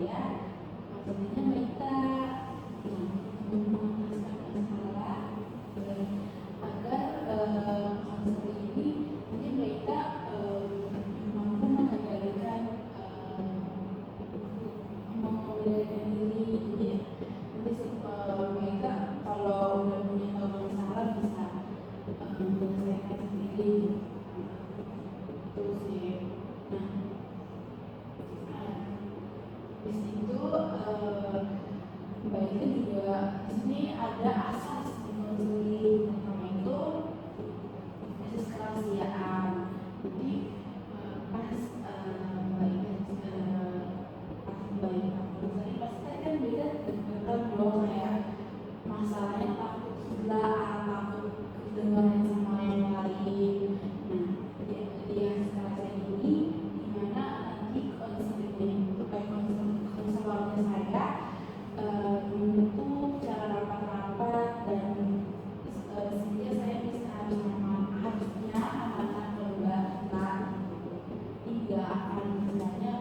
saya maksudnya Mbak Ita menjelaskan masalah agar konser ini mungkin Mbak Ita mampu mengendalikan diri gitu ya. Nanti Mbak Ita kalau udah punya tahu masalah bisa menyelesaikan sendiri. Terus sih, di situ Mbak Ita juga di sini ada asas konseling pertama itu asas kerahasiaan. Jadi pas Mbak Ita konseling pasti kan beda dengan dong ya, masalahnya takut sebelah, takut kedengaran sama yang lain. Nah, dia sekarang ini dimana nanti konselornya saya membentuk cara rapat-rapat dan sehingga saya bisa harusnya amankan kelembagaan hingga akan sebenarnya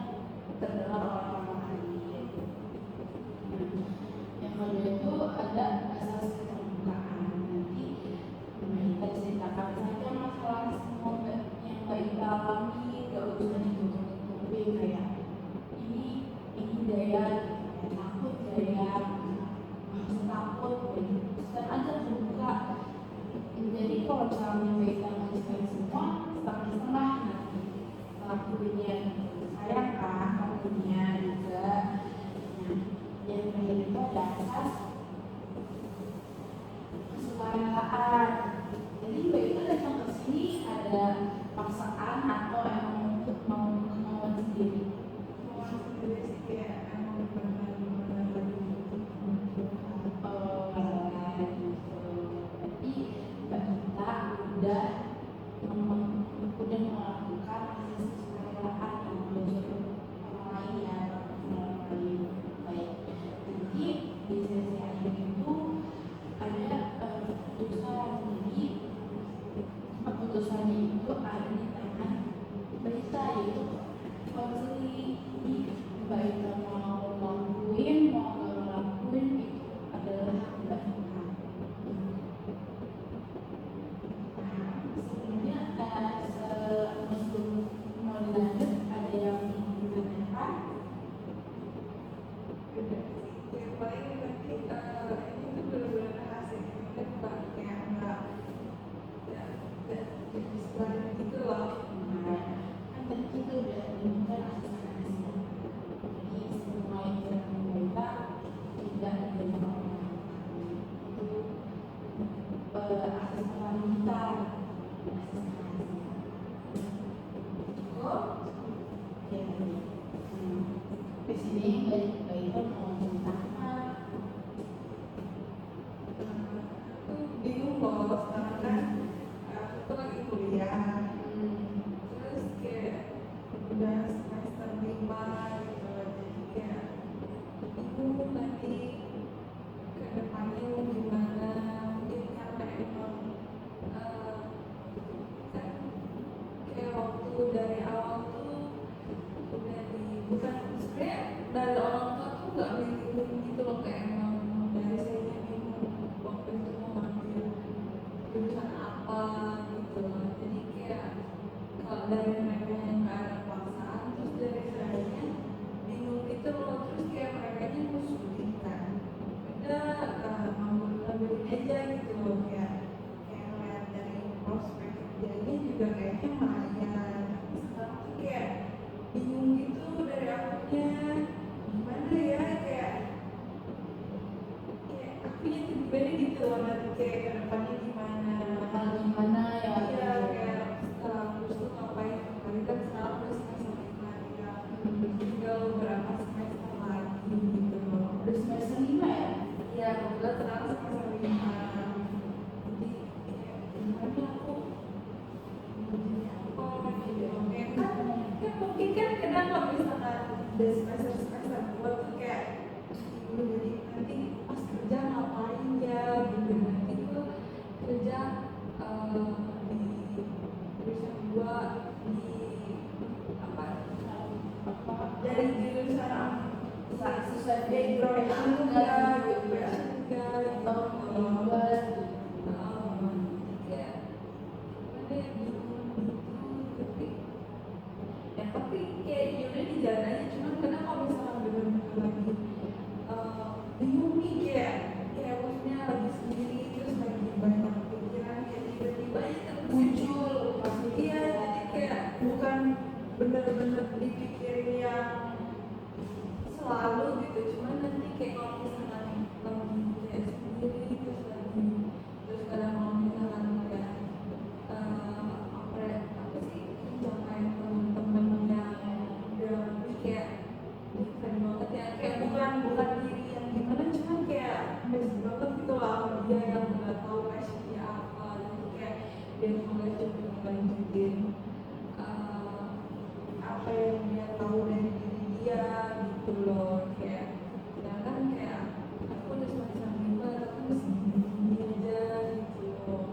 terdengar oleh orang lain. Yang kedua itu ada asas keterbukaan. Nanti kita ceritakan saja masalah semua yang Mbak Ita alami, gak usah ditutup-tutupin kayak ini daya takut daya maksud takut dan aja terbuka. Jadi kalau misalnya Mbak Ita menjelaskan semua setengah-setengah nanti lakuinnya sayang kan lakuinnya juga. Yang terakhir itu ada asas kesukaraan. Jadi Mbak Ita datang ke sini ada paksaan atau emang untuk mau kemauan sendiri? Kemauan sendiri sih, kayak emang benar-benar lagi gitu. Berarti Mbak Ita udah melakukan asas kesukaraan yang belajar orang lain ya, orang lain. Baik, nanti di sesi akhir itu ada keputusan. Jadi keputusannya itu ada di tangan Mbak Ita, yaitu konseling. Mbak Ita mau ngelakuin mau nggak ngelakuin itu adalah hak Mbak Ita. Sebelumnya sebelum mau dilanjut ada yang ditanyakan? Yang paling nanti ini tuh benar-benar rahasia, kita bukan kayak nggak jadi sebenarnya gitu loh. Kan tadi kita udah menemukan asas rahasia. Jadi semua yang dilakukan Mbak Ita tidak diterima oleh orang lain. Itu asas pertama kita, asas rahasia. Cukup? Ya, di sini Mbak Ita mau ceritakan. Aku bingung loh, sekarang kan aku tuh lagi kuliah, terus kayak udah semester 5 gitu, jadi kayak bingung nanti ke depannya mau gimana. Mungkin karena emang kan kayak waktu dari awal tuh udah bukan sebenarnya dari orang tua tuh nggak bingung gitu loh, kayak emang dari saya bingung waktu itu mau ngambil jurusan apa gitu loh. Jadi kayak kalau dari mereka yang nggak ada paksaan, terus dari saya bingung gitu loh, terus kayak mereka nya ngusulin kan udah ngambil aja gitu loh, kayak ngeliat dari prospek kerjanya juga kayaknya lumayan. Tapi sekarang tuh kayak bingung gitu dari akunya gimana ya, kayak akunya tiba-tiba gitu loh, nanti kayak ke depannya gimana ya? Iya, kayak setelah lulus tuh ngapain kan sekarang udah semester 5 ya, tinggal beberapa semester lagi gitu loh. Udah semester 5 ya? Iya, kebetulan sekarang semester 5. Jadi kayak gimana aku jadi apa gitu. Kayak kan mungkin kan kadang kalau misalkan udah semester 2 tuh kayak jadi nanti pas kerja ngapain ya gitu. Nanti tuh kerja di jurusan 2 di apa dari jurusan bisa sesuai background juga gitu ya atau membuat tapi kayak yaudah dijalan aja, cuman kadang kalau misalkan bener-bener lagi bingung nih, kayak maksudnya lagi sendiri terus lagi banyak pikiran, kayak tiba-tiba aja muncul iya, jadi kayak bukan bener-bener dipikirin yang selalu gitu, cuman nanti kayak kalau misalkan lagi kayak sendiri terus kadang kalau misalkan kayak apa sih pencapaian teman-teman yang udah kayak keren banget ya, kayak bukan diri yang gimana, cuman kayak basic banget gitu lah dia yang udah tahu passionnya apa, jadi kayak dia mulai coba lanjutin apa yang dia tahu dari diri dia gitu loh, kayak sedangkan kayak aku udah semacam lima tapi masih gini aja gitu loh.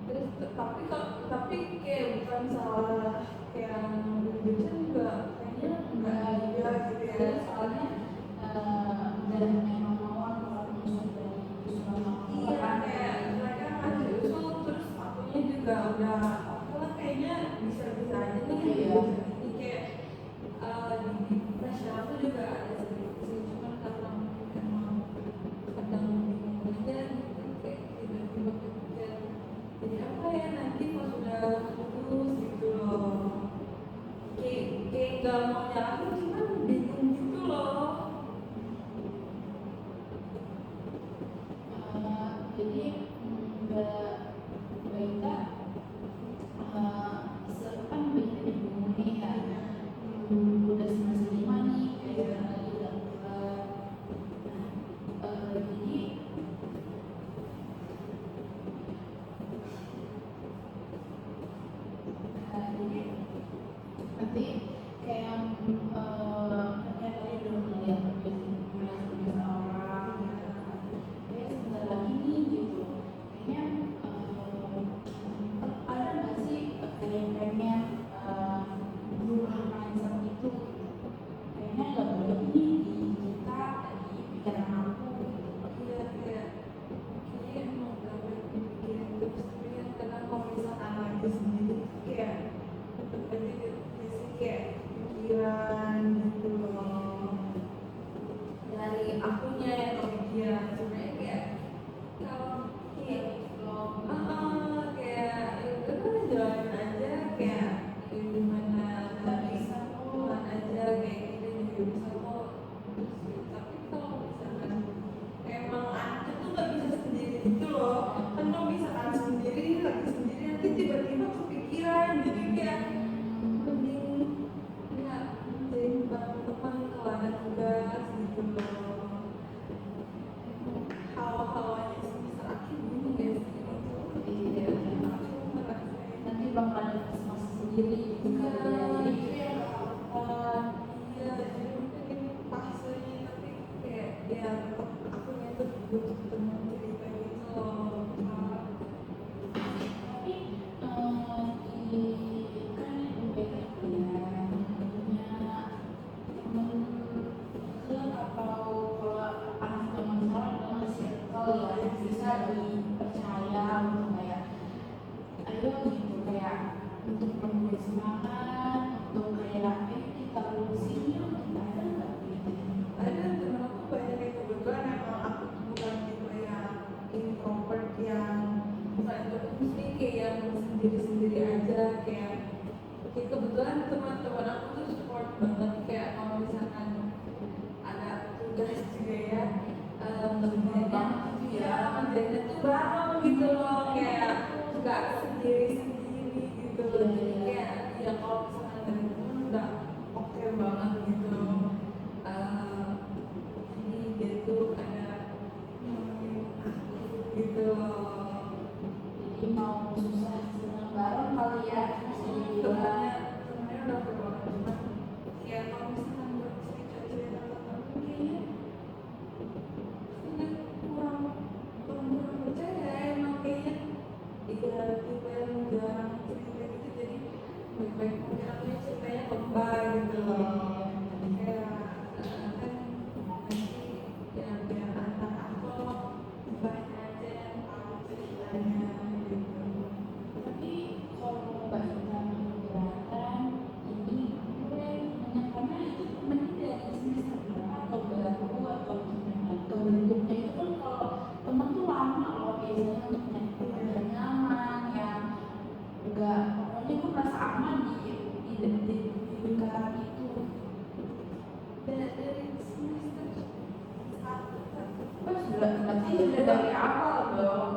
Terus tapi kayak bukan salah kayak baca juga kayaknya enggak juga gitu ya, soalnya dan memang mau kalau misalnya iya kayak mereka ngasih usul terus akunya juga udah oke lah kayaknya bisa-bisa aja nih ini kayak di pressure aku juga ada sedikit sih, cuman karena mungkin emang kadang bingung aja gitu, kayak tiba-tiba kepikir jadi apa ya nanti pas udah lulus gitu loh, kayak gak mau nyalahin cuman bingung gitu loh. jadi Mbak Ita kan Mbak Ita bingung nih ya, udah semester 5 nih kayak lagi dapat jadi nanti kayak kayak tadi udah melihat biasa orang kayak sebentar lagi nih gitu kayaknya ada nggak sih kayak pengen berubah mindset itu kayaknya nggak boleh nih di kita di pikiran aku gitu. Iya kayaknya emang gak baik dipikirin terus, tapi kan kadang kalau misalkan lagi sendiri kayak tetep aja gitu sih, kayak pikiran gitu loh dari akunya yang kepikiran, sebenarnya kayak kalau kayak kayak itu kan jalanin aja, kayak gimana bisa Tuhan aja, kayak kita juga bisa kok terus gitu. Tapi kalau misalkan emang anaknya tuh gak bisa sendiri gitu loh, kan kalau misalkan sendiri lagi sendiri nanti tiba-tiba kepikiran, jadi kayak mending ya jadi teman kalau ada tugas gitu loh, hawa-hawanya semester akhir gini ya sih Iya, aku ngerasain. nanti bakal ada masa sendiri juga jadi itu yang Iya, jadi mungkin ini fasenya, tapi kayak ya tetap akunya tuh butuh teman cerita gitu loh. tapi di kan UPK ya punya temen deket atau kalau anak zaman sekarang dengan circle ya yang bisa dipercaya untuk kayak ayo gitu kayak untuk memberi semangat untuk kayak ayo kita lurusin yuk kita ada nggak gitu. Ada temen aku banyak yang kebetulan emang aku tuh bukan tipe yang introvert yang bukan introvert mesti kayak yang sendiri-sendiri aja, kayak kebetulan teman-teman aku tuh support banget, kayak kalau misalkan ada tugas juga ya ngerjainnya tuh bareng gitu loh, kayak nggak sendiri-sendiri gitu loh, jadi kayak ya kalau misalkan dari temen udah oke banget baik-baik mungkin aku ceritanya kembar gitu loh. Kayak kan nanti ya biar anak aku banyak aja yang tahu ceritanya gitu. Tapi kalau Mbak Ita keberatan, ini gue menyampaikan itu temennya dari semester berapa atau baru atau gimana? Kebentuknya itu kan kalau temen tuh lama loh biasanya untuk nyari yang nyaman, yang enggak, pokoknya gue merasa aman di lingkaran itu. Dari semester 1 kan. Oh, berarti sudah dari awal dong.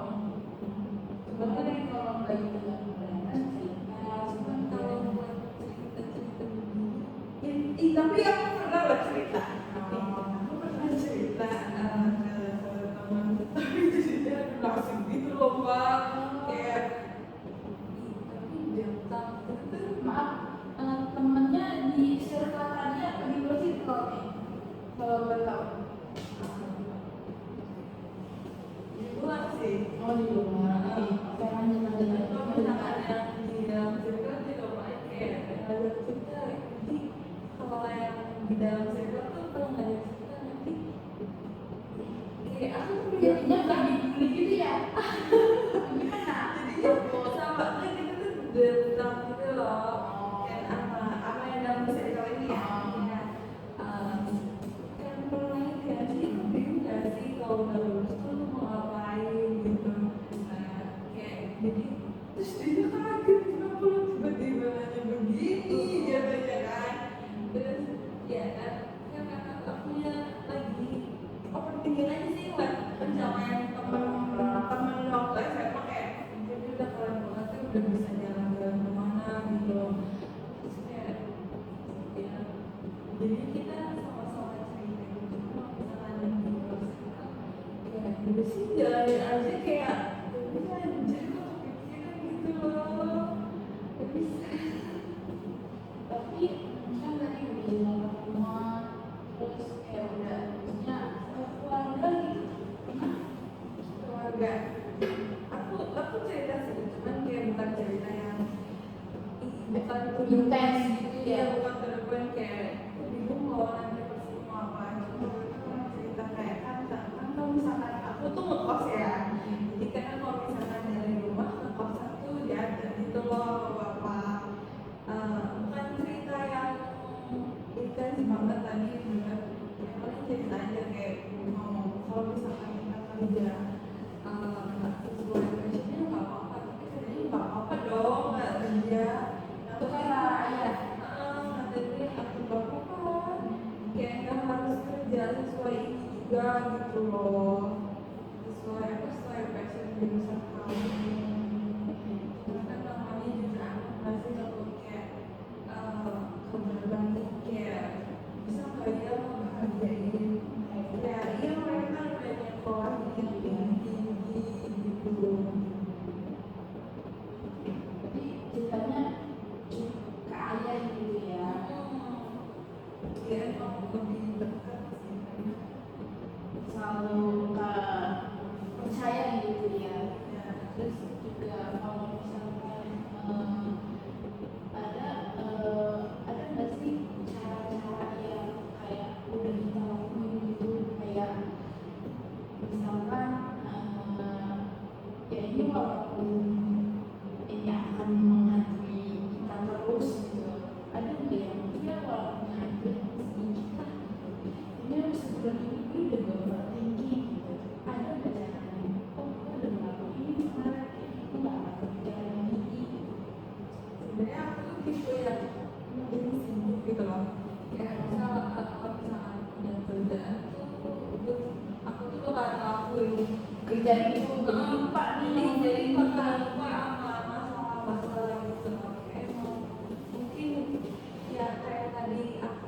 Sebenarnya kalau Mbak Ita nggak keberatan cerita, Cuman kalau buat cerita-cerita begini Tapi aku pernah lah cerita. Aku pernah cerita ke teman, tapi jadinya langsung gitu loh Mbak. Kayak tapi datang itu maaf, temennya di circle tadi apa di luar circle nih? Kalau boleh tahu. di luar sih. Oh, di luar. Oke, lanjut. kalau misalkan yang di dalam circle dia nggak main kayak ada cerita. Jadi kalau yang di dalam circle tuh kalau nggak ada cerita nanti kayak aku Jadinya nggak dibully gitu ya? Gimana? jadinya sama kan kita tuh datang gitu loh. Kan apa yang dalam circle ini ya. Kan pernah kayak sih aku bingung nggak sih kalau udah lulus tuh lu mau ngapain gitu. Kayak jadi Terus dia kaget kenapa lo tiba-tiba nanya begini dia tanya kan. terus ya kan akunya lagi overthinking aja sih ngeliat pencapaian temen waktu SMA kayak jadi udah keren banget sih udah bisa jalan-jalan kemana gitu. Terus kayak ya jadi kita sama-sama cerita gitu kalau misalkan yang di luar sana kayak udah sih jalanin aja kayak bisa anjir kok kepikiran gitu loh. Tapi Tapi kan tadi udah jalan ke rumah, terus kayak udah maksudnya keluarga gitu. Pernah? keluarga aku cerita sih cuman kayak bukan cerita yang bukan Intens gitu ya? bukan to the point kayak bingung loh nanti pasti mau apa. Cuma Itu pernah cerita kayak kan kalau misalkan aku tuh ngekos ya. jadi kan kalau misalkan dari rumah ke kosan tuh diantar gitu loh sama bapak. Bukan cerita yang intens banget tadi bener yang paling cerita aja kayak kalau misalkan kita kerja nggak sesuai passionnya nggak apa-apa tapi katanya nggak apa-apa dong nggak kerja Itu kayak ayah. katanya aku nggak apa-apa kayak nggak harus kerja sesuai ini juga gitu loh sesuai passion jurusan kamu. Karena kan namanya juga anak pasti takut kayak keberbanding kayak bisa nggak ya ngehargain kayak iya mereka kan udah nyekolah tinggi gitu. Jadi ceritanya ke ayah gitu ya. Ya emang lebih dekat sih. Selalu percaya gitu ya. Ya, Terus juga kalau misalkan ada nggak sih cara-cara yang kayak udah kita lakuin gitu, kayak misalkan ya ini walaupun ini akan menghantui kita terus gitu, ada nggak yang ya walaupun menghantui kita ini harus sebulan ini udah overthinking gitu, ada nggak caranya? Oh, gue udah ngelakuin ini kemarin, itu nggak akan berjalan lagi. sebenarnya aku tuh tipe yang mungkin sibuk gitu loh. Kayak misal kalau misalkan punya kerjaan tuh aku tuh bakal ngelakuin Kerjaan itu jadi lupa nih, jadi bakal lupa sama masalah gitu. Kayak emang mungkin ya kayak tadi aku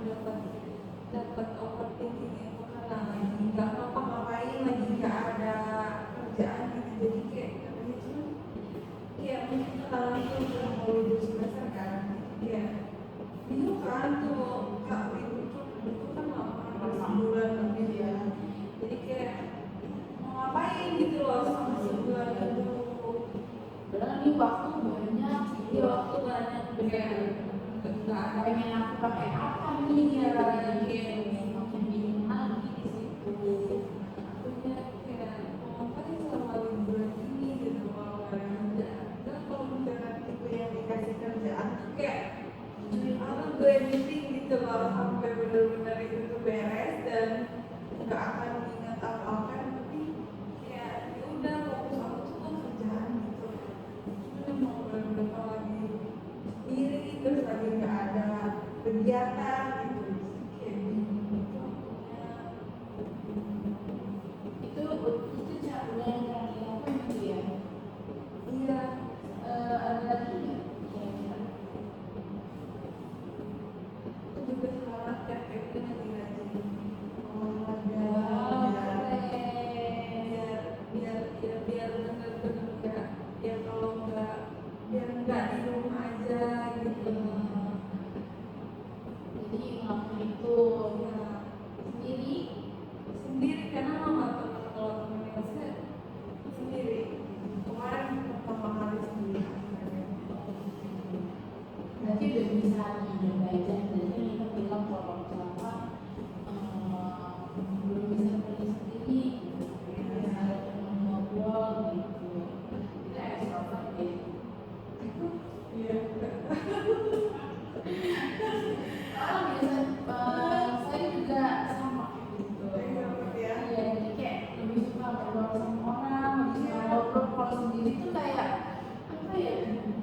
dapat overthinking itu karena lagi nggak ngapa-ngapain, lagi nggak ada kerjaan gitu. Jadi kayak katanya cuma kayak mungkin sekarang tuh udah mau lulus semester kan, kayak bingung kan tuh kak itu kan lama sebulan lebih ya. Jadi kayak mau ngapain gitu loh sama sebulan itu. padahal ini waktu banyak Di waktu pengen aku pakai apa nih ya, kayak makin bingung lagi di situ. kayak mau ngapain selama liburan ini gitu kalau nggak ada kerjaan. Kan kalau misalkan itu yang dikasih kerjaan tuh kayak orang branding gitu loh sampai benar-benar itu tuh beres dan nggak akan ingat apa-apa yang penting ya ya udah fokus aku tuh kan kerjaan gitu. Cuma mau benar-benar kalau lagi sendiri terus lagi nggak ada kegiatan gitu kayak bingung gitu akunya. Itu cara yang terakhir apa gitu ya? Iya. Ada lagi nggak kira-kira? Aku juga sekarang kayak itu lagi rajin olahraga Wow, biar keren. biar bener-bener kayak ya kalau nggak biar nggak di rumah aja gitu. Jadi ngelakuin itu Ya sendiri. sendiri karena mama teman kalau temennya saya sendiri kemarin pertama kali sendiri. Berarti udah bisa nih belajar. Jadi kita bilang kalau misalkan belum bisa pergi sendiri, bisa ada teman ngobrol gitu. Kita extrovert deh. Iya. Oh biasa, saya juga sama gitu. Extrovert ya. Iya, jadi kayak lebih suka ngobrol sama orang, lebih suka ngobrol. Kalau sendiri tuh kayak apa ya?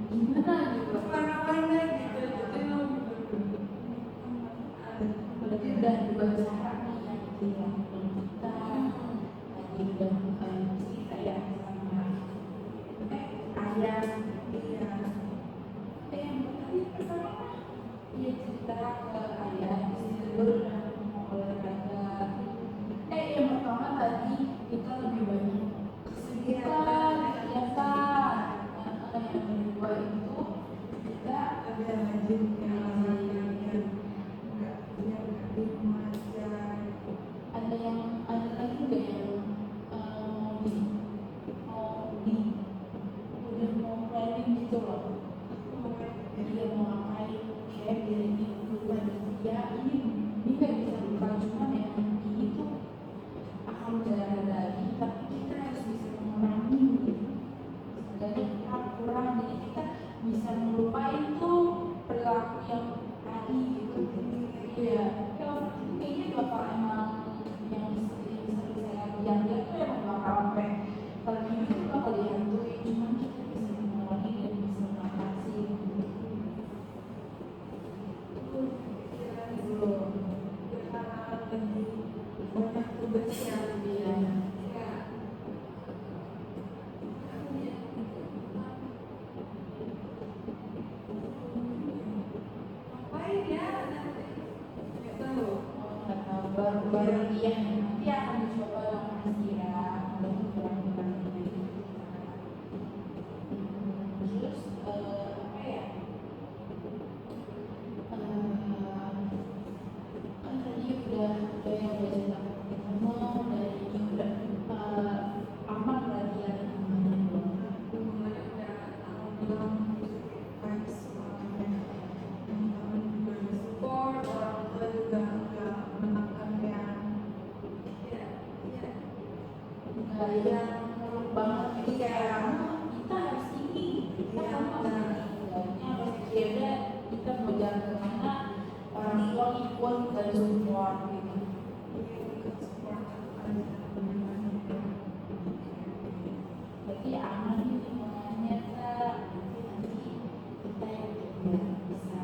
Gimana gitu? Kemana-mana gitu jadi lo Berarti udah dua cara nih yang dilakukan kita. Tadi udah cerita ya sama ayah. iya. Yang tadi pertama dia cerita ke ayah, habis itu udah mau olahraga. Yang pertama tadi kita lebih banyak kegiatan, kegiatan. Yang kedua itu kita Lebih rajin ya olahraga nggak biar nggak di rumah aja. ada lagi nggak yang udah mau planning gitu loh. Dia mau ngapain, kayak biar ini lupa dia ini nggak bisa lupa, cuman ya nanti itu akan berjalan lagi, tapi kita harus bisa mengurangi gitu. Sebenarnya kita kurang, jadi kita bisa melupain tuh perilaku yang tadi gitu. Iya, kalau itu kayaknya bakal emang yang sering saya lihat tuh emang bakal sampai kalau hidup tuh bakal dihantui, cuman kita bisa mengurangi dan bisa mengatasi gitu. Dulu. Karena lagi banyak tugas yang Iya. ya ngapain ya nanti nggak tahu. Nggak tahu, baru dia nanti akan dicoba sama Kira untuk kurang-kurang ini. Terus apa ya? Kan tadi udah yang belajar ngomong dan ini udah aman berarti ya teman-teman dong. Hubungannya udah alhamdulillah vibes teman-teman juga support, orang tua juga nggak menekan yang ya ya Nggak yang muluk banget gitu kayak kita harus ini, kita harus ini, harus beda, kita mau jalan kemana orang tua ikut dan support gitu. Berarti aman nih lingkungannya, Kak. Nanti kita yang juga bisa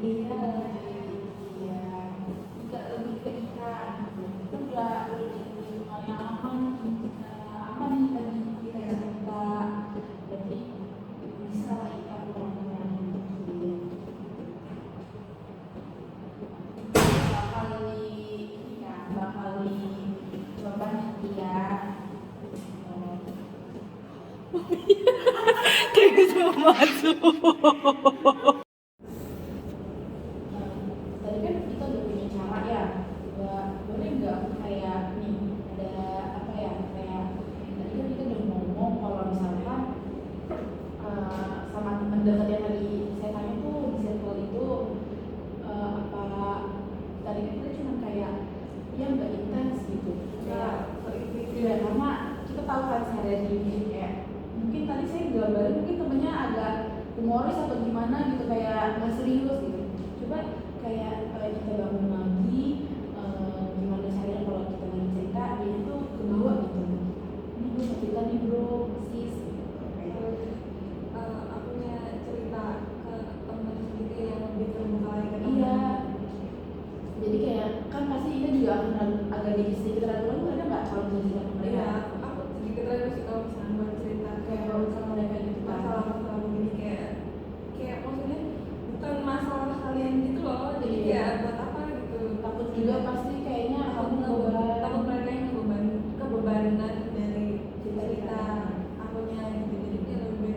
iya juga lebih ke kita itu udah di lingkungan yang aman nih tadi kita cerita, berarti bisa lah kita kurang-kurangin dikit. Bakal dicoba nanti ya. Kayak gitu masuk. Tadi kan kita udah punya cara ya, boleh nggak kayak nih ada apa ya, kayak tadi kan kita udah ngomong kalau misalkan sama teman dekat yang tadi bagus atau gimana gitu, kayak nggak serius gitu. Coba kayak kita bangun lagi, gimana caranya kalau kita lagi cerita dia itu ke bawah gitu. Ini gue mau cerita nih bro, sis. Aku punya cerita ke teman gitu yang lebih terbuka lagi ke teman. Iya. Jadi kayak kan pasti kita juga akan agak sedikit ragu-ragu, ada nggak kalau cerita ke mereka? Iya, aku sedikit ragu sih kalau misalnya buat cerita Kayak kalau sama mereka gitu kan. masalah-masalah begini, kayak maksudnya bukan masalah kalian gitu loh, jadi Iya. kayak buat apa gitu. Takut juga pasti kayaknya kamu takut mereka yang kebebanan dari cerita akunya gitu, jadi kayak lebih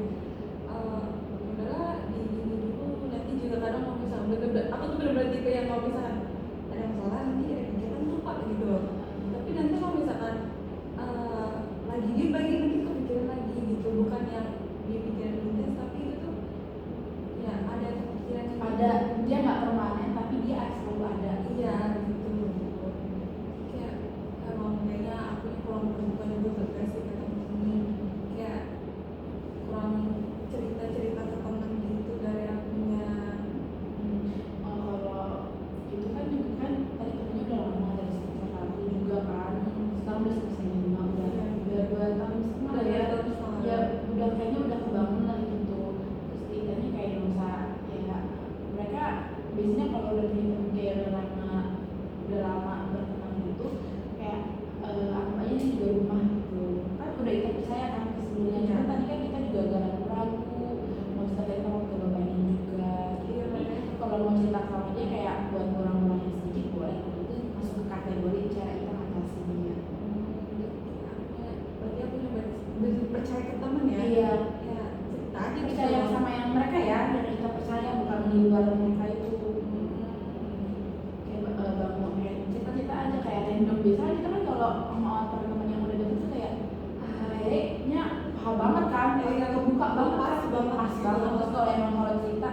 udahlah di gini dulu, nanti juga kadang kalau misalnya bener-bener aku tuh bener-bener tipe yang kalau misalnya ada masalah nanti ada kegiatan lupa gitu, tapi nanti kalau misalkan lagi dia bagi-bagi kepikiran lagi gitu, bukan yang dia pikiran intens, tapi itu tuh ya ada kepikiran yang ada, dia nggak permanen tapi dia selalu ada. iya gitu. Kayak emang kayaknya aku kurang terbuka juga ke kasih ke temen ini, kayak kurang cerita-cerita ke temen gitu dari akunya. Kalau itu kan juga kan tadi temennya udah lama dari sekitar aku juga kan, sekarang udah selesai lima, udah 2 tahun setengah ya. Ya udah kayaknya udah kebangun lah gitu. Terus ceritanya kayak nggak usah ya, mereka biasanya kalau udah punya temen kayak udah lama berteman gitu, kayak anggap aja ini juga rumah gitu kan, udah kita percaya kan sebelumnya. Cuma tadi kan kita juga agak ragu-ragu mau cerita dari sama ke bapaknya juga gitu. Kalau mau cerita sama dia kayak buat orang-orang yang sedikit boleh, kalau itu masuk ke kategori cara kita ngatasinya. Berarti aku juga percaya ke temen ya. Iya. Ya cerita aja gitu. Percaya sama yang mereka ya, yang kita percaya, bukan di luar mereka itu. Kayak bangun kayak cerita-cerita aja kayak random. Biasanya kita kan kalau sama teman-teman yang udah deket tuh kayak kayaknya paham banget kan, kayak kebuka banget kan, pas banget. Terus kalau emang kalau cerita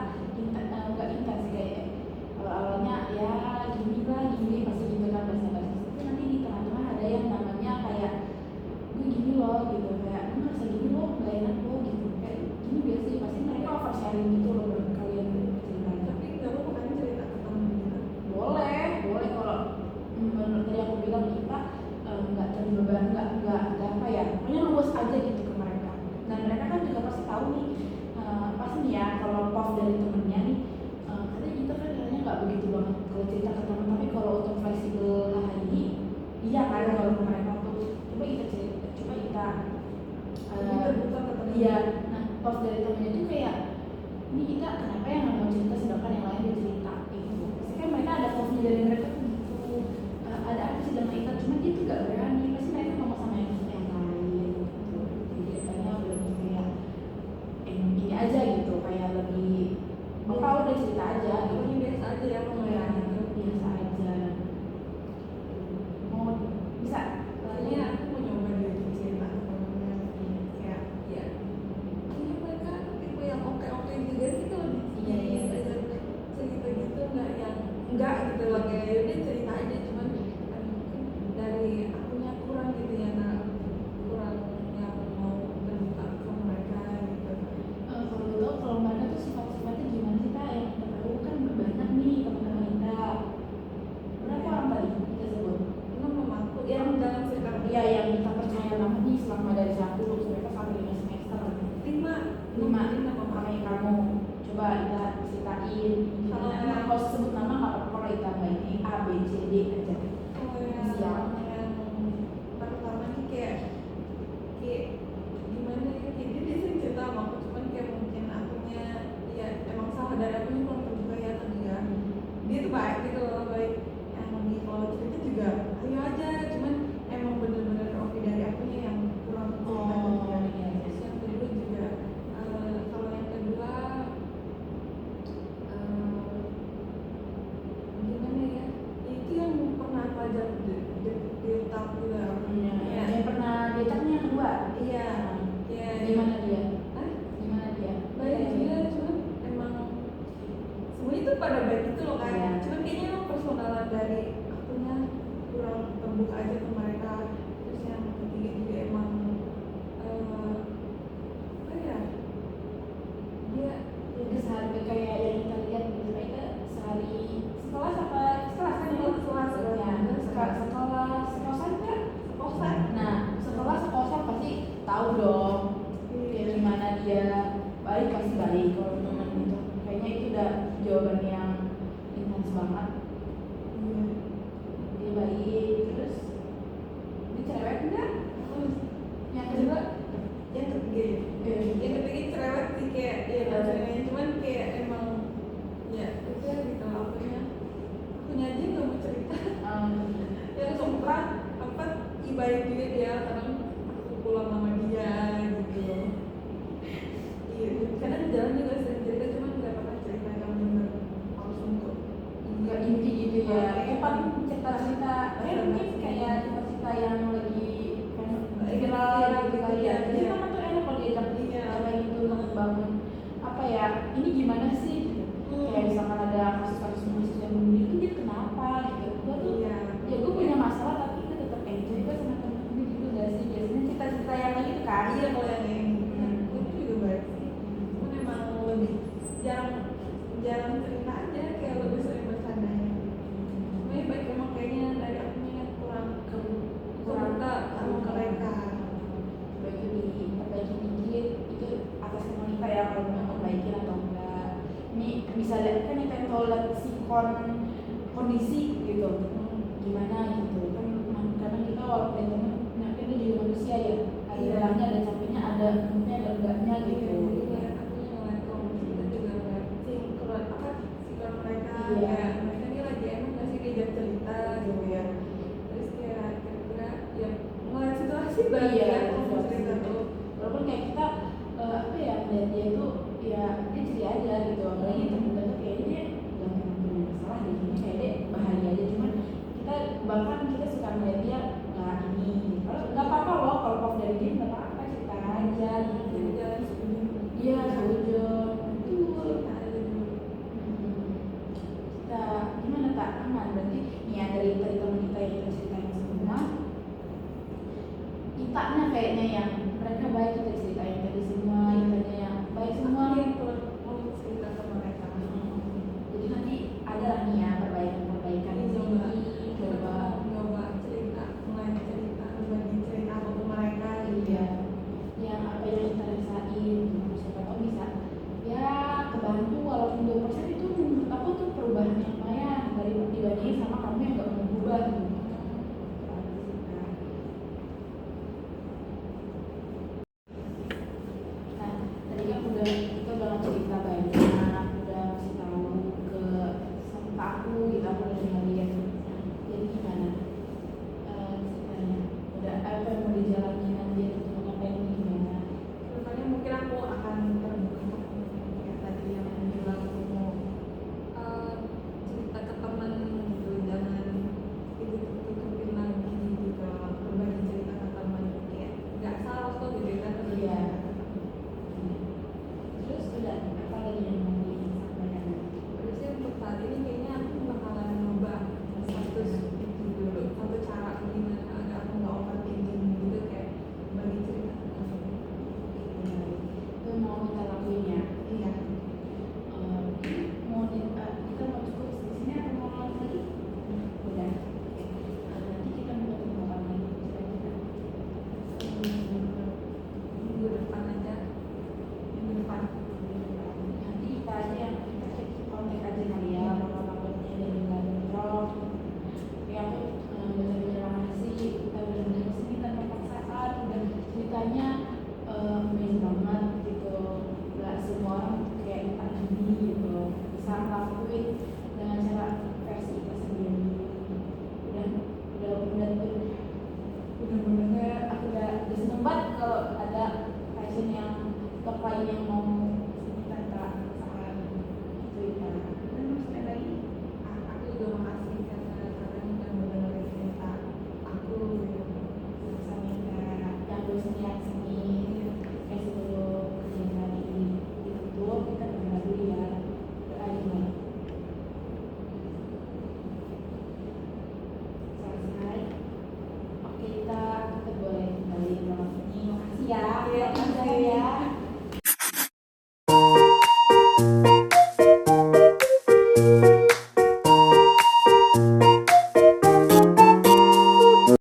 nggak intens kayak awalnya ya gini lah gini pasti gitu kan bahasa-bahasa. Tapi nanti di tengah-tengah ada yang namanya kayak gue gini loh gitu, kayak gue ngerasa gini loh, gak enak loh gitu, kayak gini biasa sih pasti mereka oversharing gitu loh kalian ceritanya. Tapi nggak apa-apa kan cerita ke temen gitu. Boleh kalau menurut tadi aku bilang kita nggak terbeban, nggak apa ya, pokoknya luas aja gitu ke mereka. Dan mereka kan juga pasti tahu nih, pasti nih ya kalau pos dari temennya nih, katanya kita kan katanya nggak begitu banget kalau cerita ke temen, tapi kalau untuk fleksibel lah ini, iya kan kalau ke mereka tuh coba kita cerita, coba kita Terbuka ke temen. iya. Nah pos dari temennya tuh kayak ini kita kenapa yang nggak mau cerita sedangkan yang lain dia cerita gitu. Pasti kan mereka ada posnya dari mereka tuh gitu, ada apa sih dengan kita, cuma dia tuh gak berani, pasti mereka ngomong sama yang lain gitu. Jadi katanya udah lebih kayak ini aja gitu, kayak lebih apa udah cerita aja gitu. Pokoknya biasa aja ya pengalaman itu. Biasa aja. Mau bisa Soalnya aku mau nyoba dia cerita ke temennya. Kayak ya kayaknya mereka tipe yang oke-oke juga sih kalau Iya, iya. diajak cerita gitu, enggak gitu loh, kayak yaudah cerita aja, cuman kan mungkin dari akunya kurang gitu ya, kurang yang mau terbuka ke mereka gitu. kalau mereka tuh sifat-sifatnya gimana sih Kak, yang kita tahu kan banyak nih teman-teman kita. Berapa orang tadi kita sebut? Itu mamaku yang dalam cerita Iya yang kita percaya banget nih selama dari 1 sampai 5 semester. 5 makanya kamu coba kita ceritain. Kalau Emang kalau sebut nama nggak apa-apa, kalau kita baik A B C D aja. Kalau yang pertama nih kayak gimana ya, kayak dia biasanya cerita sama aku, cuman kayak mungkin akunya ya emang salah dari akunya kurang terbuka ya tadi ya. Dia tuh baik gitu loh, baik yang lebih kalau cerita juga ayo aja, cuman emang bener-bener oke dari akunya yang kurang cerita ke dia. Terus yang kedua juga kalau yang kedua gimana ya, itu yang pernah aku ajak di utang juga. Iya. Yang pernah dietapnya yang kedua. Iya. Gimana dia? Hah? Gimana dia? Baik juga, cuman emang semuanya tuh pada baik gitu loh kan. Iya. Cuman kayaknya emang personalan dari akunya kurang terbuka aja ke mereka. Terus yang ketiga juga emang apa ya, dia gimana sih gitu. Kayak misalkan ada kasus-kasus mahasiswa yang bunuh diri, dia kenapa gitu. Gue tuh Iya. ya gue punya masalah tapi gue tetap enjoy gue sama temen-temen gitu gak sih, biasanya cerita-cerita yang kayak gitu kan. Iya kalau yang kayak gitu kan itu juga baik sih. Cuman emang lebih jarang cerita aja, kayak lebih sering bercandanya. Cuma baik emang kayaknya dari akunya kurang Kurang sama mereka. bagi diperbaiki dikit itu atas nama kita ya, kalau mau perbaikin atau enggak. Ini bisa lihat kan kita tahu lihat kondisi gitu gimana gitu kan, karena kita walaupun temen tapi itu juga manusia ya, ada Iya. hilangnya, ada capeknya, ada moodnya, ada enggaknya gitu. Juga akunya ngeliat kalau kita juga ngeliat sikon mereka, Iya. kayak mereka ini lagi enak nggak sih diajak cerita gitu ya. Terus kayak kira-kira ya ngeliat situasi banget Iya.